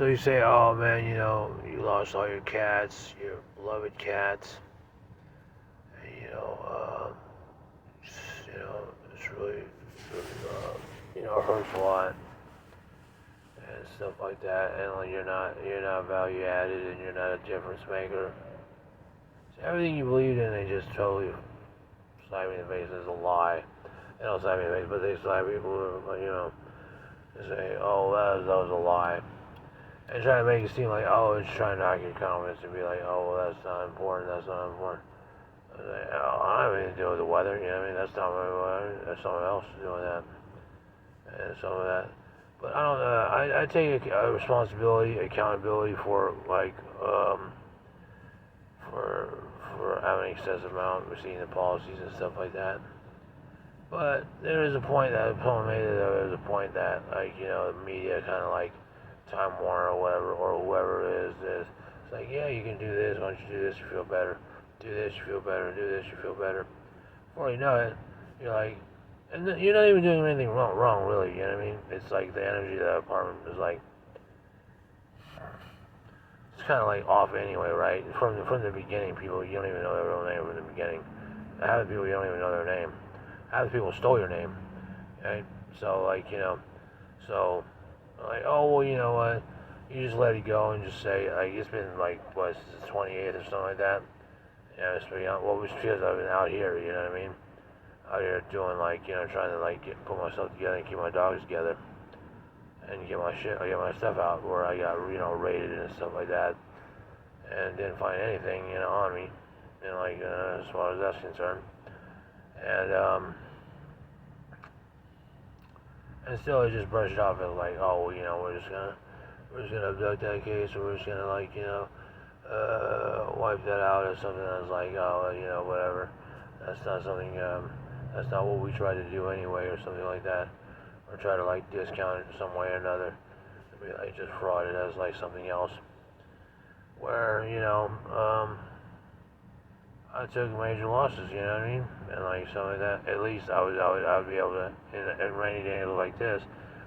So you say, oh man, you lost all your cats, your beloved cats, and it's really, it hurts a lot and stuff like that. And like you're not value added, and you're not a difference maker. So everything you believed in, they just totally slap me in the face as a lie. They don't slap me in the face, but they slap people, they say, oh, that was a lie. And try to make it seem like, oh, it's trying to knock your confidence and be like, oh, well, that's not important, that's not important. I was like, oh, I don't have anything to do with the weather, you know what I mean? That's not my weather, that's someone else doing that. And some of that. But I don't I take a responsibility, accountability for, like, for having excessive amount, receiving the policies and stuff like that. But there is a point that someone made it, there is a point that, like, the media kind of like Time Warner or whatever, or whoever it is, it's like, yeah, you can do this, why don't you do this, you feel better. Do this, you feel better. Do this, you feel better. Before you know it, you're like, and you're not even doing anything wrong, really, you know what I mean? It's like the energy of that apartment is like, it's kind of like off anyway, right? From the beginning, people, you don't even know their real name from the beginning. Half the people, you don't even know their name. Half the people stole your name, right? So, like, so, like, oh, well, you know what? You just let it go and just say, like, it's been, like, what, since the 28th or something like that? It's pretty, well, it was because I've been out here, you know what I mean? Out here doing, like, trying to, like, put myself together and keep my dogs together. And get my stuff out where I got, raided and stuff like that. And didn't find anything, on me, as far as that's concerned. And still, I just brushed it off as like, oh, well, we're just gonna abduct that case, or we're just gonna, like, wipe that out or something. I was like, oh, whatever. That's not something. That's not what we try to do anyway, or something like that, or try to, like, discount it in some way or another. To be like just fraud it as like something else. Where I took major losses, you know what I mean? And like something like that, at least I would be able to, in rainy days like this,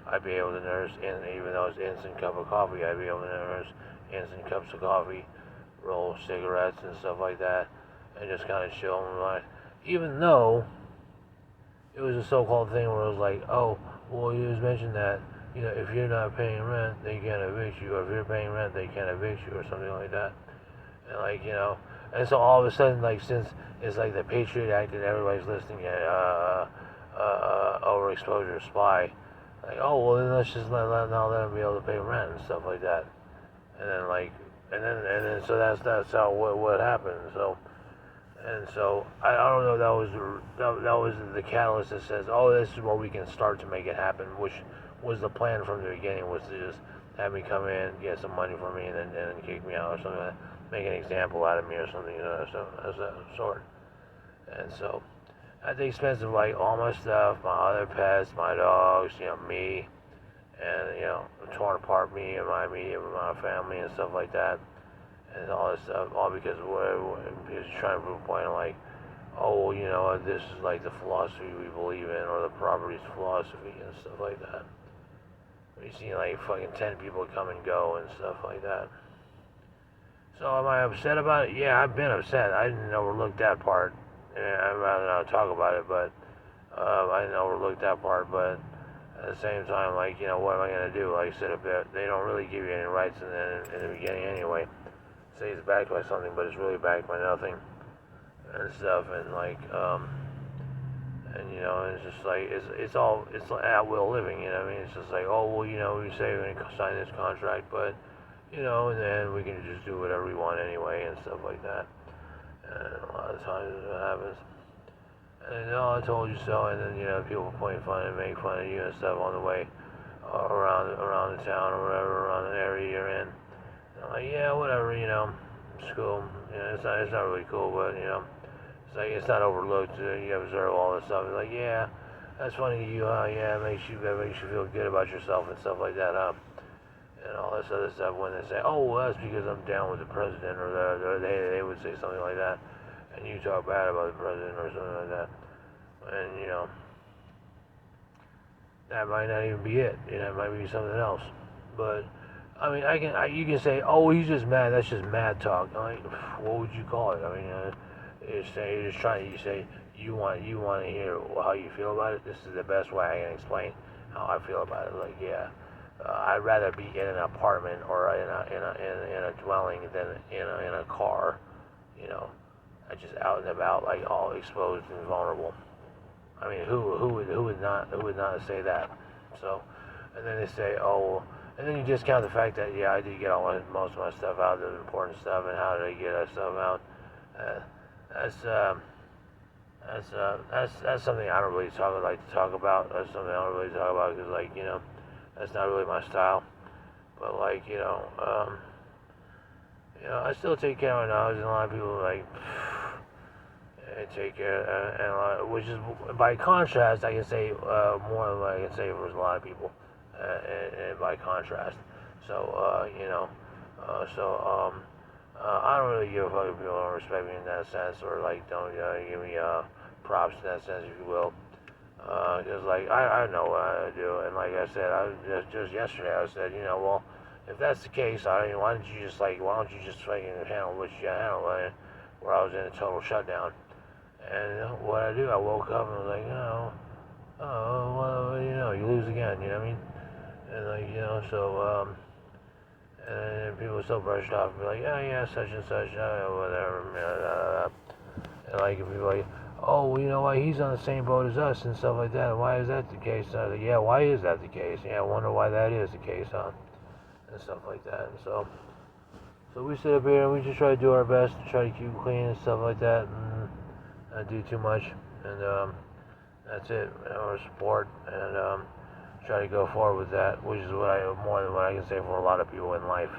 I'd be able to nurse, and even though it's instant cup of coffee, I'd be able to nurse instant cups of coffee, roll cigarettes and stuff like that, and just kind of chill and relax. Even though it was a so-called thing where it was like, oh, well, you just mentioned that, if you're not paying rent, they can't evict you, or if you're paying rent, they can't evict you, or something like that. And like, and so all of a sudden, like, since it's like the Patriot Act and everybody's listening at overexposure spy, like, oh, well, then let's just let them be able to pay rent and stuff like that. And then, like, and then so that's how what happened. So I don't know if that was the catalyst that says, oh, this is where we can start to make it happen, which was the plan from the beginning, was to just have me come in, get some money from me, and then kick me out or something like that. Make an example out of me or something, as that sort. And so, at the expense of, like, all my stuff, my other pets, my dogs, me, and, torn apart me and my family and stuff like that, and all this stuff, all because you're trying to prove a point of, like, oh, well, this is like the philosophy we believe in, or the properties philosophy and stuff like that. You see, like, fucking 10 people come and go and stuff like that. So am I upset about it? Yeah, I've been upset. I didn't overlook that part. I'd rather not talk about it, but I didn't overlook that part. But at the same time, like, what am I going to do? Like I said, if they don't really give you any rights in the beginning anyway. Say it's backed by something, but it's really backed by nothing and stuff. And, like, it's just like, it's like at will living, you know what I mean? It's just like, oh, well, we say we're going to sign this contract, but, and then we can just do whatever we want anyway and stuff like that. And a lot of times it happens. And then, oh, I told you so, and then, people point fun and make fun of you and stuff on the way around the town or whatever, around the area you're in. And I'm like, yeah, whatever, it's cool. It's not really cool, but, it's like, it's not overlooked. You observe all this stuff. It's like, yeah, that's funny to you, huh? Yeah, it makes you feel good about yourself and stuff like that, huh? And all this other stuff. When they say, oh, well, that's because I'm down with the president, or they would say something like that, and you talk bad about the president or something like that, and that might not even be it. It might be something else. But I mean, you can say, oh, he's just mad. That's just mad talk. I'm like, what would you call it? I mean, you're just trying. You say you want to hear how you feel about it. This is the best way I can explain how I feel about it. Like, yeah, I'd rather be in an apartment or in a dwelling than in a car. You know, just out and about, like all exposed and vulnerable. I mean, who would not say that? So, and then they say, oh, well, and then you discount the fact that yeah, I did get most of my stuff out, the important stuff, and how did I get that stuff out? Uh, that's that's something I don't really like to talk about. That's something I don't really talk about because like that's not really my style. But like I still take care of my nose, and a lot of people like take care, which is by contrast, I can say more than what I can say for a lot of people, and by contrast. So I don't really give a fuck if people don't respect me in that sense, or like don't give me props in that sense, if you will. Because like I know what I do, and like I said, just yesterday I said, well, if that's the case, why don't you just fucking handle what you gotta handle, where I was in a total shutdown. And what I do, I woke up and was like, well, you lose again, you know what I mean? And like, and people were so brushed off and be like, oh yeah, such and such, whatever, and like, if you're like, oh, well, you know why he's on the same boat as us and stuff like that, and why is that the case? And I was like, yeah, why is that the case? Yeah, I wonder why that is the case, huh? And stuff like that. And so we sit up here and we just try to do our best to try to keep clean and stuff like that, and not do too much, and that's it. Or support, and try to go forward with that, which is more than what I can say for a lot of people in life.